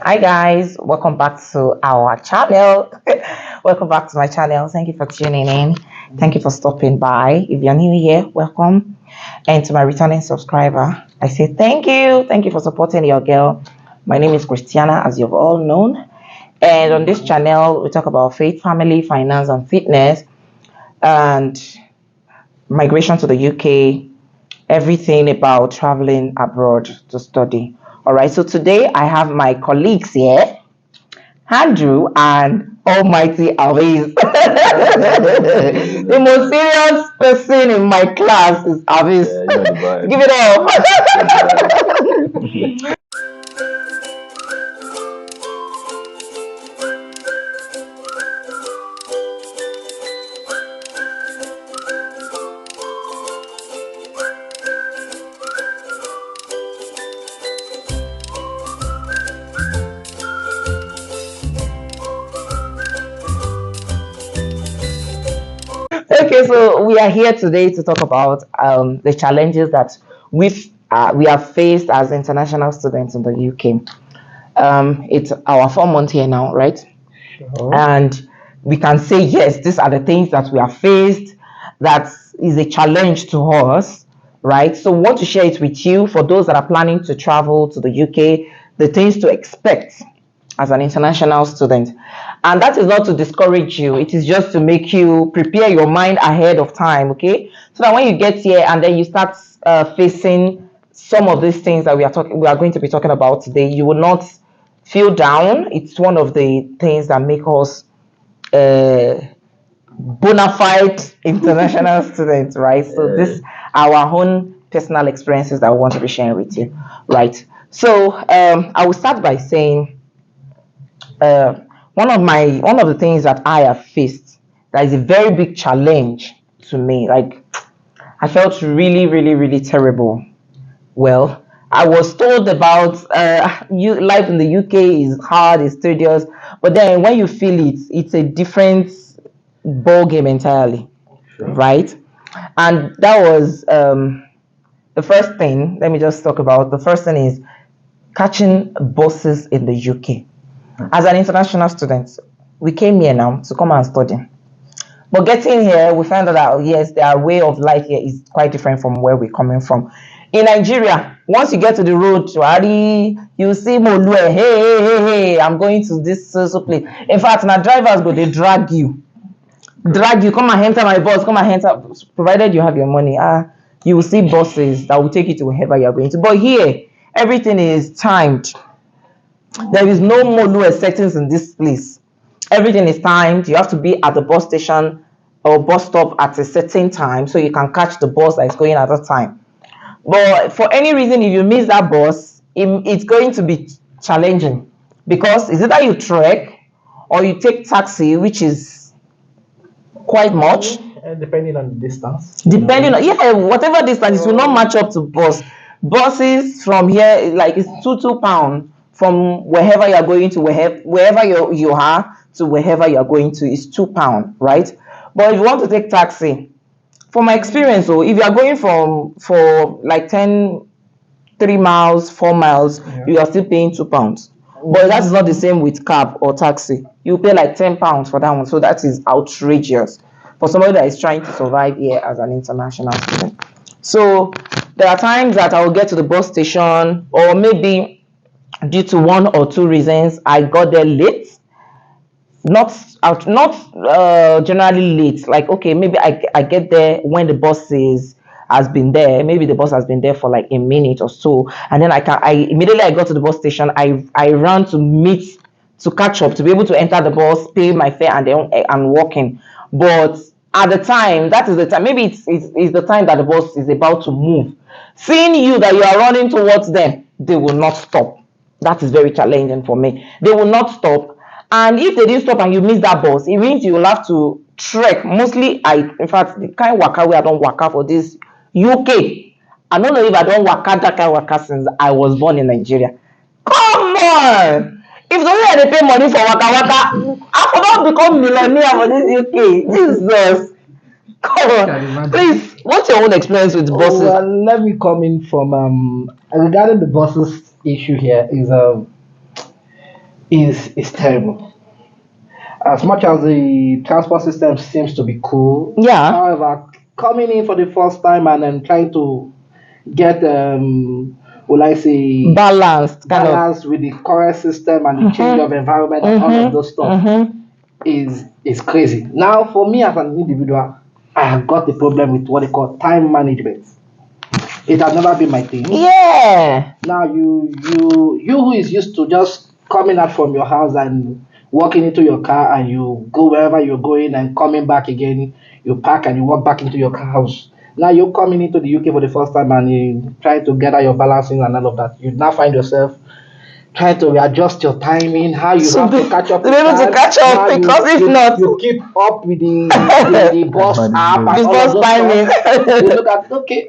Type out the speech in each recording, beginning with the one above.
Hi guys, welcome back to our channel. Welcome back to my channel. Thank you for tuning in. Thank you for stopping by. If you're new here, welcome. And to my returning subscriber, I say thank you. Thank you for supporting your girl. My name is Christiana, as you've all known. And on this channel, we talk about faith, family, finance, and fitness, and migration to the UK, everything about traveling abroad to study. All right, so today I have my colleagues here, Andrew and Almighty Afeez. The most serious person in my class is Afeez. Give it up. Okay, so we are here today to talk about the challenges that we have faced as international students in the UK. It's our 4 month here now, right? Sure. And we can say yes, these are the things that we have faced. That is a challenge to us, right? So, we want to share it with you for those that are planning to travel to the UK, the things to expect as an international student. And that is not to discourage you, it is just to make you prepare your mind ahead of time, okay? So that when you get here and then you start facing some of these things that we are going to be talking about today, you will not feel down. It's one of the things that make us bona fide international students, right? So this our own personal experiences that we want to be sharing with you, right? So I will start by saying uh, one of the things that I have faced that is a very big challenge to me. Like I felt really, really, really terrible. Well, I was told about you life in the UK is hard, it's tedious, but then when you feel it, it's a different ball game entirely, sure. Right? And that was the first thing. Let me just talk about the first thing is catching buses in the UK. As an international student, we came here now to come and study. But getting here, we found out that yes, their way of life here is quite different from where we're coming from. In Nigeria, once you get to the road, you see Molu, hey, I'm going to this so place. In fact, now drivers go, they drag you, come and enter my bus, come and enter, provided you have your money. You will see buses that will take you to wherever you're going to. But here, everything is timed. There is no more settings in this place. Everything is timed. You have to be at the bus station or bus stop at a certain time so you can catch the bus that is going at that time. But for any reason, if you miss that bus, it's going to be challenging because it's either you trek or you take taxi, which is quite much. Depending on the distance. Depending on whatever distance, it will not match up to bus. Buses from here, like it's £2 from wherever you're going to wherever you are to wherever you're going to is £2, right? But if you want to take taxi, from my experience, so if you are going for like 3 miles, 4 miles, you are still paying £2. But that is not the same with cab or taxi. You pay like £10 for that one. So that is outrageous for somebody that is trying to survive here as an international student. So there are times that I will get to the bus station, or maybe due to one or two reasons, I got there late. Not generally late. Like okay, maybe I get there when the bus has been there. Maybe the bus has been there for like a minute or so, and then I immediately I got to the bus station. I ran to catch up to be able to enter the bus, pay my fare, and then I'm walking. But at the time, that is the time. Maybe it's the time that the bus is about to move. Seeing you that you are running towards them, they will not stop. That is very challenging for me. They will not stop. And if they didn't stop and you miss that bus, it means you will have to trek. Mostly, in fact, the kind of waka where I don't waka for this UK. I don't know if I don't waka that kind of waka since I was born in Nigeria. Come on! If the way I dey pay money for waka waka, I could not become millionaire for this UK. Jesus. Come on. Please, what's your own experience with buses? Well, let me come in from regarding the buses issue here is is terrible. As much as the transport system seems to be cool, Yeah. however, coming in for the first time and then trying to get will I say Balanced, kind of. balance with the current system and the change of environment and all of those stuff is crazy. Now, for me as an individual, I have got the problem with what they call time management. It has never been my thing. Yeah. Now you who is used to just coming out from your house and walking into your car and you go wherever you're going and coming back again, you park and you walk back into your house. Now you're coming into the UK for the first time and you try to gather your balancing and all of that. You now find yourself trying to readjust your timing, how you So have to catch up to be with able to time. catch up, Now because if not, you keep up with the boss app Management. and this all of boss those stuff. You timing. look at okay.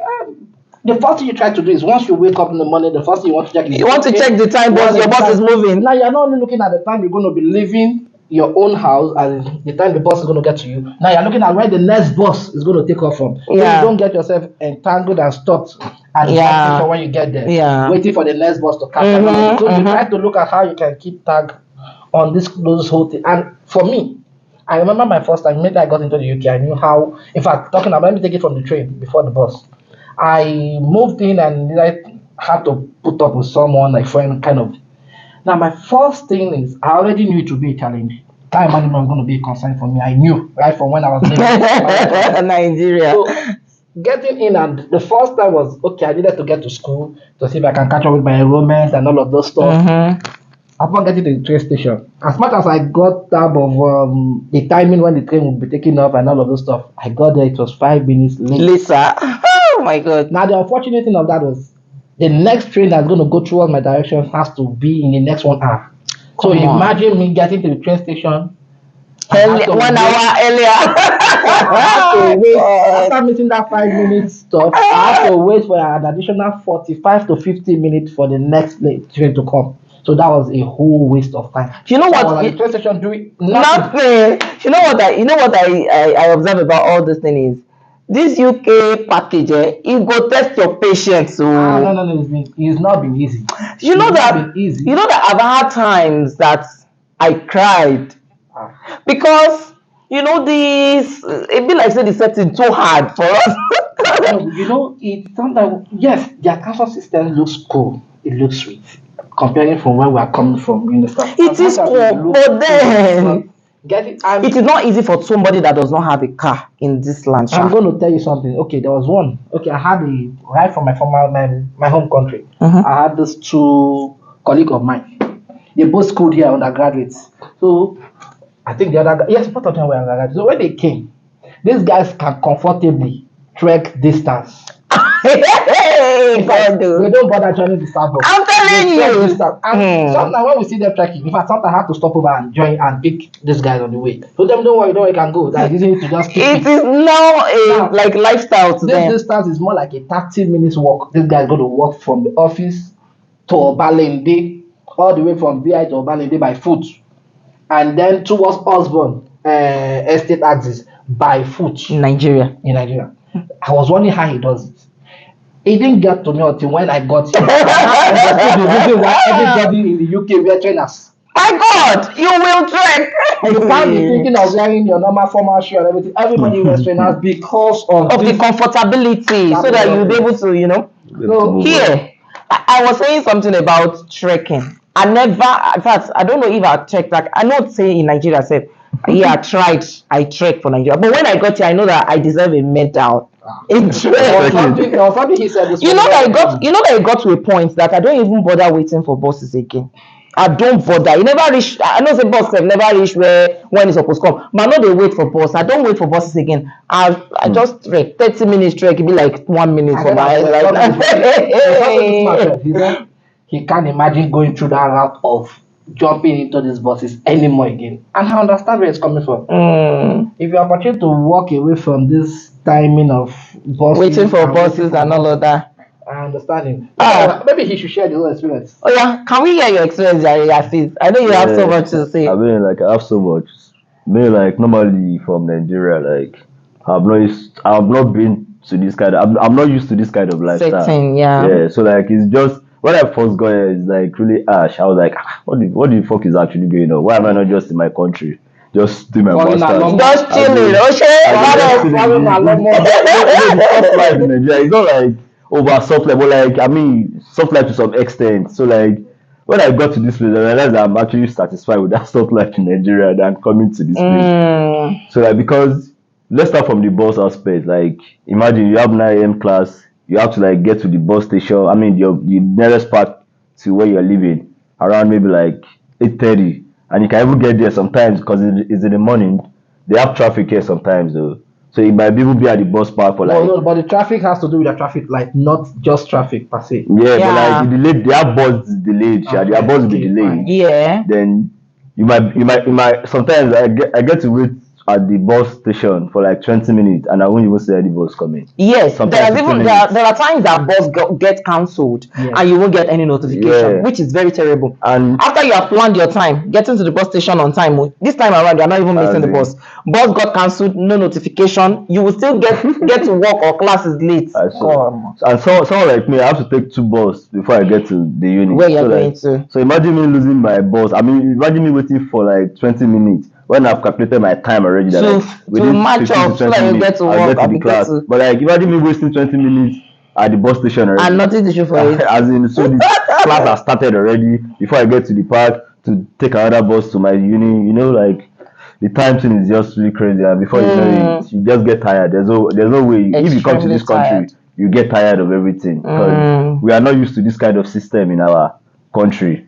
The first thing you try to do is once you wake up in the morning, the first thing you want to check is You want to okay, check the time, what boss. is Your the boss is time? moving. Now you're not only looking at the time you're going to be leaving your own house and the time the bus is going to get to you. Now you're looking at where the next bus is going to take off from. So you Yeah. don't get yourself entangled and stuck at the Yeah. bus station when you get there, Yeah. waiting for the next bus to catch. And all of it. So you try to look at how you can keep tag on those whole thing. And for me, I remember my first time, maybe I got into the UK, I knew how, in fact, talking about, let me take it from the train before the bus. I moved in and I had to put up with someone, a friend, kind of. Now, my first thing is, I already knew it would be a challenge. Time management was going to be a concern for me. I knew right from when I was living. Nigeria. So, getting in, and the first time was okay, I needed to get to school to see if I can catch up with my enrollment and all of those stuff. Upon getting to the train station, as much as I got tab of the timing when the train would be taking off and all of those stuff, I got there, it was 5 minutes late. Lisa. Oh my God. Now, the unfortunate thing of that was the next train that's going to go towards my direction has to be in the next 1 hour. So Come on. imagine me getting to the train station. I had to 1 wait. hour earlier. I had to wait. God. After missing that 5 minutes stop, I had to wait for an additional 45 to 50 minutes for the next train to come. So that was a whole waste of time. You know So I what? was at the train station doing nothing. Nothing. You know what I observe about all this thing is this UK package, it go test your patience. So No. It's not been easy. you know It's not that been easy. you know that I've had times that I cried Ah. because this it be like say the setting too hard for us. No, it's sometimes yes, their castle system looks cool. It looks sweet. Comparing from where we are coming from, you understand? It As is much as cool, it looks but cool, then get it. it is not easy for somebody that does not have a car in this land. I'm Sha. going to tell you something. Okay, there was one. Okay, I had a right from my home country. Mhm. I had these two colleagues of mine. They both schooled here undergraduates. So I think the other guy, yes, both of them were undergraduates. So when they came, these guys can comfortably trek distance. Hey, In fact, God, oh. they don't bother joining the Starbucks. I'm telling They trek you. distance. And sometimes when we see them trekking, in fact, sometimes I have to stop over and join and pick these guys on the way. So them don't worry, you can go. That's easy to just keep It it. is now a Now, like lifestyle to This them. distance is more like a 30 minutes walk. This guy is going to walk from the office to Obalende, all the way from VI to Obalende by foot, and then towards Osborne Estate Axis by foot In Nigeria. in Nigeria. I was wondering how he does it. It didn't get to me until when I got here. I understood the reason why everybody in the UK wear trainers. My God, you will trek. You can't be thinking of wearing your normal formal shirt and everything. Everybody wears trainers because of the this. comfortability, so that you'll be able to, So Here, I was saying something about trekking. I never, in fact, I don't know if I checked. Like, I know say in Nigeria, I said, yeah, I trekked for Nigeria. But when I got here, I know that I deserve a medal in trekking. there was something he said this You know morning. that I got to a point that I don't even bother waiting for buses again. I don't bother. You never reach. I know the bus have never reach where when it's supposed to come. But I know they wait for bus. I don't wait for buses again. I just trek 30 minutes trek. It be like 1 minute And for then my I eyes. was Like talking to he said he can't imagine going through that route of jumping into these buses anymore again. And I understand where it's coming from. If you are opportunity to walk away from this timing of buses, waiting for and buses and all of that. I understand him. Ah. Maybe he should share his own experience. Oh yeah, can we hear your experience, Jerry Afeez? I know you have so much to say. I mean, like I have so much. I mean, like normally from Nigeria, like I've not been to this kind of. I'm not used to this kind of lifestyle. Setting, yeah. Yeah. So like it's just when I first got here, it's like really ash. I was like, "Ah, what the fuck is actually going on? Why am I not just in my country, just doing my Falling masters? along. Just As chilling. in, as in just Okay, chilling. Falling along. The soft life in Nigeria. It's not like over soft life, but like I mean soft life to some extent. So like when I got to this place, I realized that I'm actually satisfied with that soft life in Nigeria than coming to this place. mm, So like because let's start from the bus aspect. Like imagine you have 9 a.m. class, you have to like get to the bus station. I mean the nearest part to where you're living around maybe like 8:30, and you can even get there sometimes because it's in the morning. They have traffic here sometimes though, so you might even be at the bus park for No, like no, but the traffic has to do with the traffic light, not just traffic per se. yeah, but like yeah, the delayed, their bus is delayed. Sha, their Okay, bus will be okay, delayed. fine. yeah. Then you might sometimes I get to wait at the bus station for like 20 minutes and I won't even see any bus coming. Yes, Sometimes 15 there minutes. are times that bus get cancelled Yes. and you won't get any notification, Yeah. which is very terrible. And After you have planned your time, getting to the bus station on time, this time around you're not even missing as the in bus. Bus got cancelled, no notification. You will still get to work or class is late. I saw Come, and someone like me, I have to take 2 bus before I get to the uni. where So you're like going to? so imagine me losing my bus. I mean imagine me waiting for like 20 minutes when I've calculated my time already that To like to within match 15 to up so 20 that you minutes get to I'll work get to and the be get class. to But like imagine me wasting 20 minutes at the bus station and already. nothing to show for it. As in so the class has started already before I get to the park to take another bus to my uni, like the time thing is just really crazy and before you know it you just get tired. There's no way if you come to Extremely this country tired. you get tired of everything because Mm. we are not used to this kind of system in our country.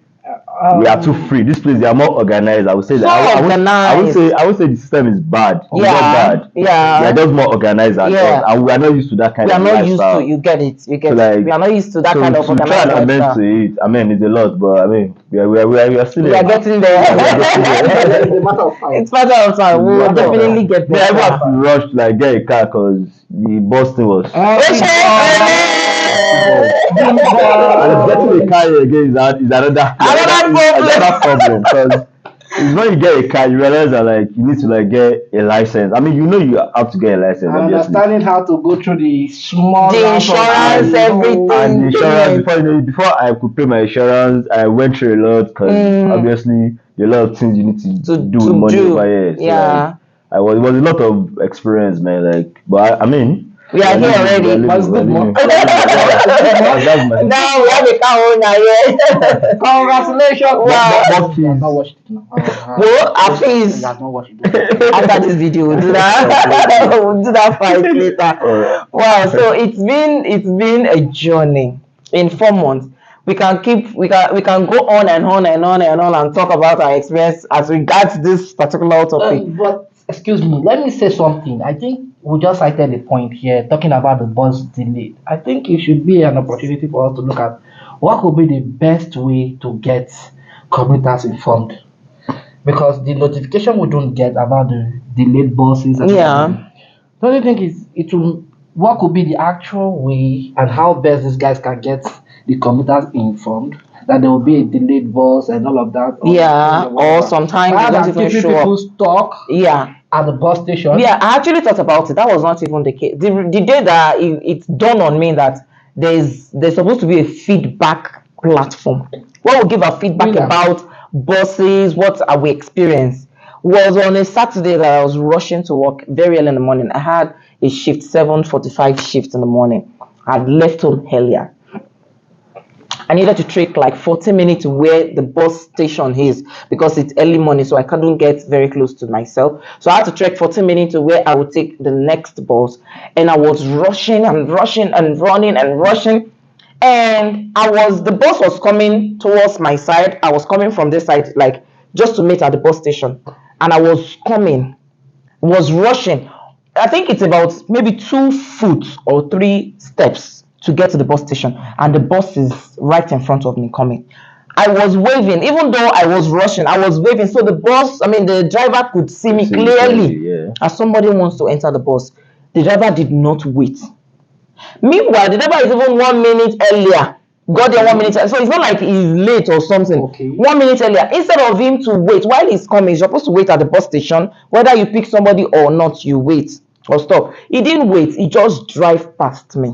We are too Um, free. This place they are more organized. I would say that So I would say organized. I would say the system is bad. It's not Yeah, bad. They are yeah, just more organized than us, yeah. and we are not used to that kind We are of not used to. lifestyle. You get it. You So get it. like We are not used to that so kind of to try organized and amend to lifestyle. it, I mean it's a lot, but I mean we are still We are there. getting Yeah, we are getting there. it's a there. matter of time. It's matter of time. We It's will matter of definitely time. get Me, I even have better. to rush to like get a car because the bus thing was Oshé, too much. Big And getting a boy. car here again another is another problem. problem because it's when you get a car you realize that like you need to like get a license. I mean you have to get a license And obviously. understanding how to go through the small The rounds of insurance, And and the everything, insurance payment. before I could pay my insurance I went through a lot because Mm, obviously there are a lot of things you need to do with to money over do. here. So like Yeah. it was a lot of experience, man. Like, but I mean, We are here we are already. but it's living, we are good living. month. Yeah, It's good month. that's my. Now we have a car owner here. Congratulations. Wow. But You have not please, watched it now. Well, You Afeez, have not watched it. after this video, we'll do that. We'll do that fight later. Wow. So it's been a journey in 4 months. We can go on and on and on and on and talk about our experience as regards this particular topic. But excuse me, let me say something. I think we just cited a point here talking about the bus delay. I think it should be an opportunity for us to look at what could be the best way to get commuters informed. Because the notification we don't get about the delayed buses and Yeah. don't you think it will what could be the actual way and how best these guys can get the commuters informed that there will be a delayed bus and all of that? Yeah. Or whatever. sometimes they Rather don't than even keeping show people up. stuck Yeah. at the bus station. Yeah, I actually thought about it. That was not even the case. The day that it dawned on me that there's supposed to be a feedback platform where we give our feedback Yeah. about buses, what our we experience, was on a Saturday that I was rushing to work very early in the morning. I had a shift, 7:45 shift in the morning. I'd left home earlier. I needed to trek like 40 minutes to where the bus station is because it's early morning, so I couldn't get very close to myself. So I had to trek 40 minutes to where I would take the next bus. And I was rushing and rushing and running and rushing. And the bus was coming towards my side. I was coming from this side, like just to meet at the bus station. And I was was rushing. I think it's about maybe 2 foot or 3 steps to get to the bus station, and the bus is right in front of me coming. I was waving, even though I was rushing, I was waving so the driver could see me see clearly yeah. as somebody wants to enter the bus. The driver did not wait. Meanwhile, the driver is even 1 minute earlier. Got there 1 minute, so it's not like he's late or something. Okay. 1 minute earlier, instead of him to wait while he's coming, you're supposed to wait at the bus station. Whether you pick somebody or not, you wait or stop. He didn't wait. He just drive past me.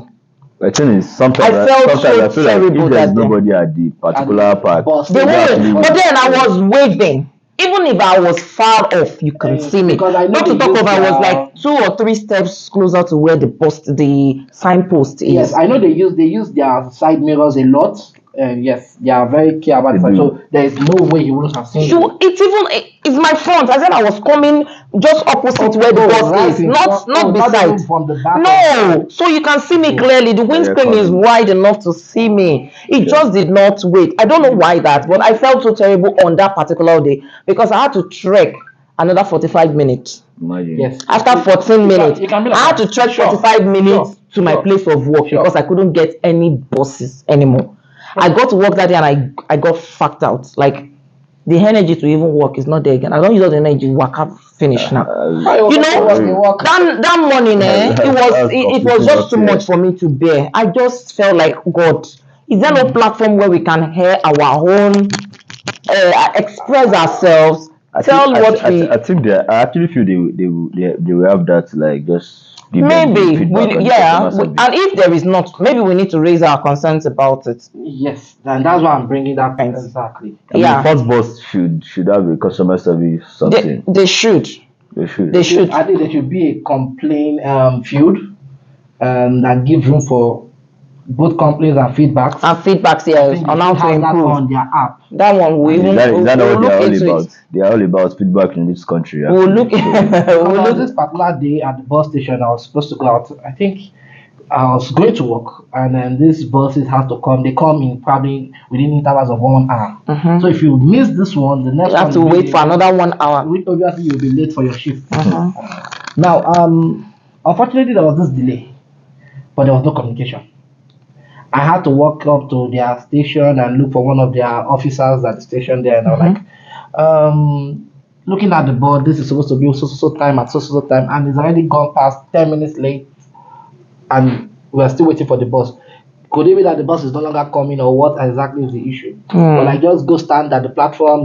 The thing is, I felt sometimes I so feel like terrible if there's that day. nobody at the particular And park, boss, They you don't won't. actually But wait. then I was waving. Even if I was far off, you can see me. because I know Not they to talk use of, I was their like 2 or 3 steps closer to where the signpost yes, is. I know they use their side mirrors a lot. Yes, they are very clear about They the fact. do. So there is no way you wouldn't have seen You, them. it's my front. I said I was coming just opposite Oh, where the oh, bus right is, in not front. Oh, not not beside. even from the back of the car. No, so you can see me Oh, clearly. The So you're windscreen is coming. wide enough to see me. It Okay. just did not wait. I don't know why that, but I felt so terrible on that particular day because I had to trek another 45 minutes. Imagine. yes. After 14 minutes, You can be like I had to that. trek Sure, 45 sure, minutes to my sure, place of work sure. because I couldn't get any buses anymore. I got to work that day and I got fucked out. Like the energy to even work is not there again. I don't use all the energy work. I've finished now. I You was know, they work. that morning, That's it was completely just not too fair. much for me to bear. I just felt like, God, is there no platform where we can hear our own, express ourselves, tell what we I think they I actually feel they will have that to like just give them the maybe feedback we on the yeah, customer service. and if there is not, maybe we need to raise our concerns about it. Yes, and that's why I'm bringing that Right. exactly. I mean, Yeah, first boss should have a customer service they something. they should They should. they should I think there should be a complaint field that give room for both complaints and feedbacks. and feedbacks I here think they on how should to have that improve. on their app. That one we even Is that not we'll what they look are all into it. about? They are all about feedback in this country. We'll Actually. look Because we'll on this look particular day at the bus station, I was supposed to go out. I think I was going to work, and then these buses have to come. They come in probably within intervals of 1 hour. So if you miss this one, the next you have one to will be wait for another 1 hour. which obviously you'll be late for your shift. Mhm. Now, unfortunately, there was this delay, but there was no communication. I had to walk up to their station and look for one of their officers at the station there, and I was like, looking at the board, this is supposed to be so time at so time, and it's already gone past 10 minutes late, and we're still waiting for the bus. Could it be that the bus is no longer coming, or what exactly is the issue? But I just go stand at the platform.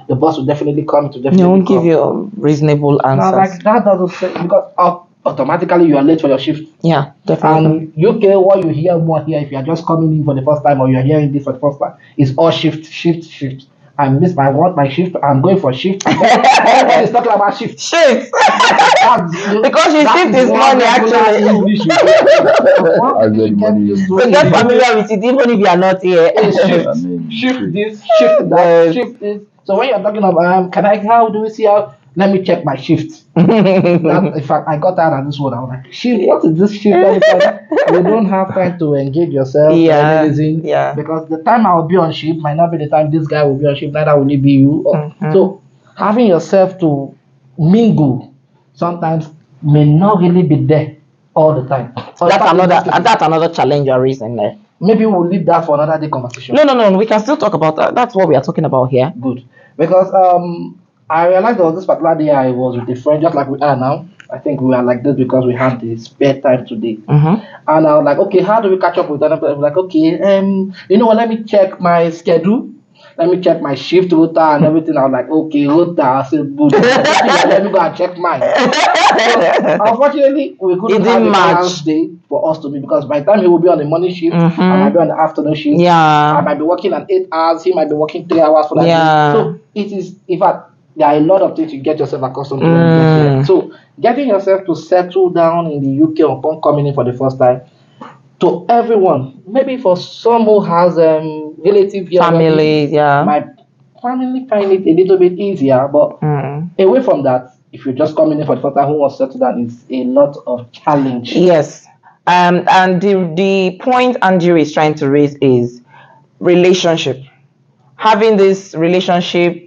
The bus will definitely come. To They definitely won't give come. you reasonable And I was answers. like, that doesn't say because automatically you are late for your shift. Yeah, definitely. And UK, what you hear more here, if you are just coming in for the first time or you are hearing this for the first time, is all shift. I miss my want my shift. I'm going for shift. Everybody's talking about shift. Shit. That's, Because your that shift is one money regular actually. English you hear. That's where You the get money used is. to So it. get familiar with it even if you are not here. Is shift, I mean, shift shit. this, shift that, Yes. shift this. So when you're talking about how do we see how? Let me check my shift. That, in fact, I got tired of this one. I was like, shift, what is this shift? Anytime? You don't have time to engage yourself. Yeah, Anything, yeah. because the time I will be on shift might not be the time this guy will be on shift. Neither will it be you. So having yourself to mingle sometimes may not really be there all the time. Or That's in another most cases. that's another challenge you're raising there. Maybe we'll leave that for another day conversation. No. We can still talk about that. That's what we are talking about here. Good. Because I realized there was this particular day I was with a friend, just like we are now. I think we are like this because we had the spare time today. And I was like, okay, how do we catch up with another person? Like, okay, you know what, let me check my schedule. Let me check my shift rota and everything. I was like, okay, rota. I said, good. Let me go and check mine. So, unfortunately, we couldn't It have didn't a match. balanced day for us to be because by the time he will be on the morning shift, I might be on the afternoon shift. I Yeah. might be working at 8 hours. He might be working 3 hours for that Yeah. day. So it is, in fact, there are a lot of things you get yourself accustomed to when you get here. So getting yourself to settle down in the UK upon coming in for the first time, to everyone, maybe for some who has relative here already, Family, yeah. my family find it a little bit easier, but away from that, if you're just coming in for the first time who wants to settle down, it's a lot of challenge. Yes. And the point Andrew is trying to raise is relationship. Having this relationship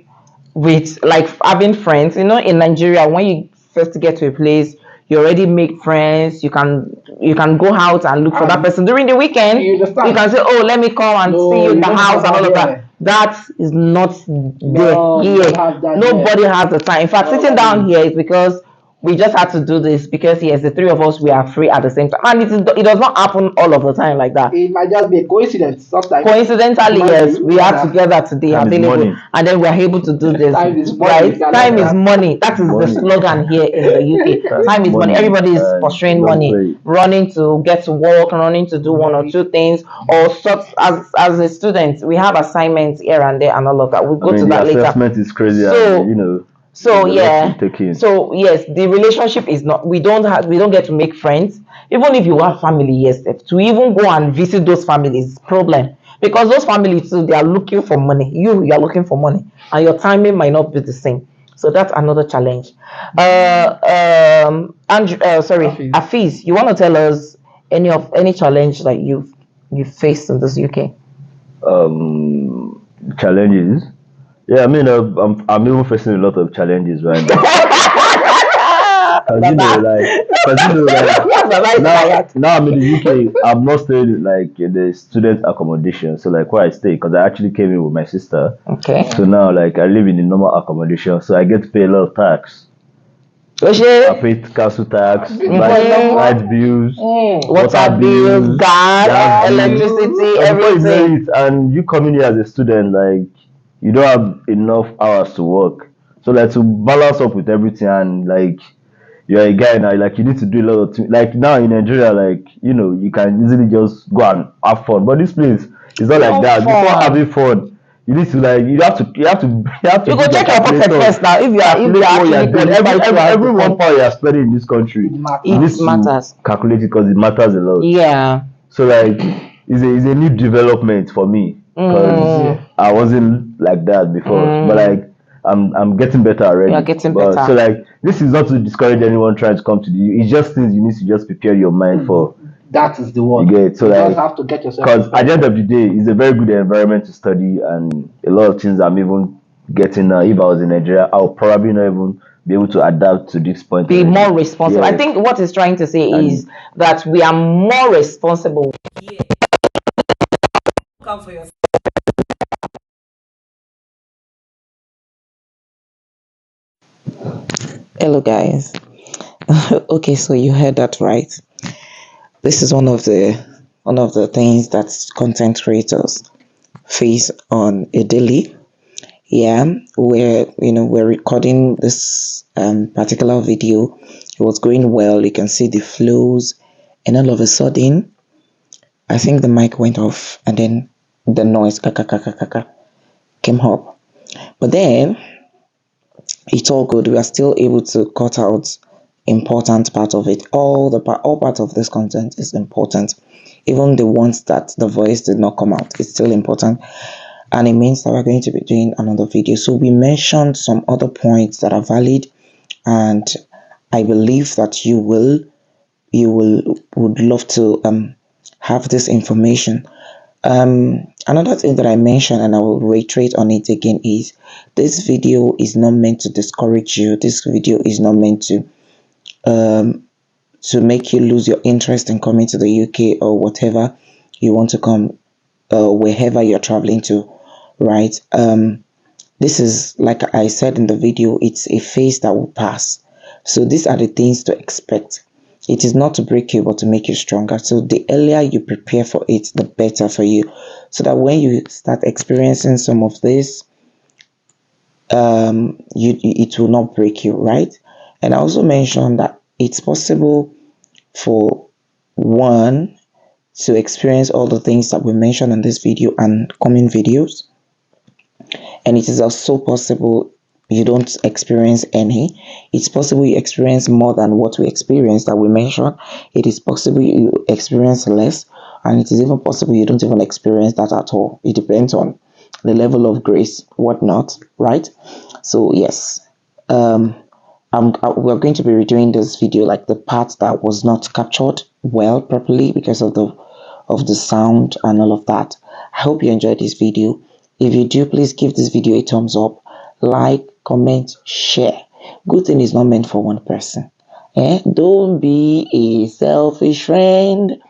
with, like, having friends. You know, in Nigeria, when you first get to a place, you already make friends. You can go out and look for that person during the weekend. You understand? You can say, oh, let me come and No, see you in you the don't house have and all of that that. here. That is not there No, you here. don't have that Nobody has the time. In fact, sitting down here is because we just had to do this because yes, the three of us, we are free at the same time, and it does not happen all of the time like that. It might just be a coincidence. Sometimes Coincidentally, yes, we are Yeah. together today, Time is available, money. and then we are able to do this. Time is money, Right? Ghana. Time is money. That is the Money. slogan here in the UK. That's Time is money. money, Everybody is and pursuing don't money, play. running to get to work, running to do one or two things, or sort as a student, we have assignments here and there and all of that. We'll I go mean, to the that later. assessment is crazy, So, and you know, so there's a lot yeah, to take in. so yes, the relationship is not. We don't get to make friends. Even if you have family, yes, to even go and visit those families, problem, because those families too, they are looking for money. You are looking for money, and your timing might not be the same. So that's another challenge. Andrew, sorry, Afeez. Afeez, you want to tell us any challenge that you've faced in this UK? Challenges. Yeah, I mean, I'm even facing a lot of challenges right now. Cause you know, now I'm in the UK. I'm not staying like in the student accommodation. So like where I stay, because I actually came in with my sister. Okay. So now like I live in the normal accommodation, so I get to pay a lot of tax. I Okay. pay council tax, light bills, Water bills, gas, gas bills. electricity, And before you know everything. it, and you come in here as a student, like you don't have enough hours to work. So like to balance up with everything, and like you're a guy now, like you need to do a lot of things. Like now in Nigeria, like you know, you can easily just go and have fun. But this place is not like No that. Before fun. having fun, you need to like you have to You go put check your pocket calculator, first now. If you are calculate what actually you're doing. qualified to have Every the 1 pound you are spending in this country, It matters. you need it to matters. calculate it because it matters a lot. Yeah. So like it's a new development for me because I wasn't like that before. But like I'm getting better already. You're getting But better. so like this is not to discourage anyone trying to come to the. It's just things you need to just prepare your mind for. That is the word. You get it? So you like just have to get yourself. because at the end of the day, it's a very good environment to study, and a lot of things I'm even getting now. If I was in Nigeria, I'll probably not even be able to adapt to this point. Be already. more responsible. I Yes. think what he's trying to say And- is that we are more responsible. Come for yourself. Hello, guys. Okay, so you heard that right. This is one of the things that content creators face on a daily. Yeah, where we're recording this particular video. It was going well. You can see the flows, and all of a sudden, I think the mic went off, and then the noise came up. But then it's all good. We are still able to cut out important part of it. All part of this content is important. Even the ones that the voice did not come out, it's still important. And it means that we're going to be doing another video. So we mentioned some other points that are valid, and I believe that you would love to have this information. Another thing that I mentioned, and I will reiterate on it again, is this video is not meant to discourage you. This video is not meant to make you lose your interest in coming to the UK or whatever you want to come, wherever you're traveling to, right? This is, like I said in the video, it's a phase that will pass. So these are the things to expect. It is not to break you, but to make you stronger. So the earlier you prepare for it, the better for you. So that when you start experiencing some of this, it will not break you, right? And I also mentioned that it's possible for one to experience all the things that we mentioned in this video and coming videos, and it is also possible you don't experience any. It's possible you experience more than what we experienced that we mentioned. It is possible you experience less, and it is even possible you don't even experience that at all. It depends on the level of grace, whatnot, right? So yes, we're going to be redoing this video, like the part that was not captured well properly because of the sound and all of that. I hope you enjoyed this video. If you do, please give this video a thumbs up, like, comment, share. Good thing is not meant for one person. Don't be a selfish friend.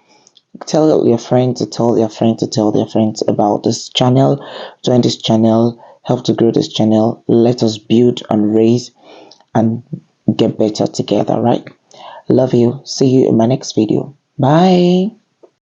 Tell your friend to tell their friend to tell their friends about this channel. Join this channel, help to grow this channel. Let us build and raise and get better together, right? Love you. See you in my next video. Bye.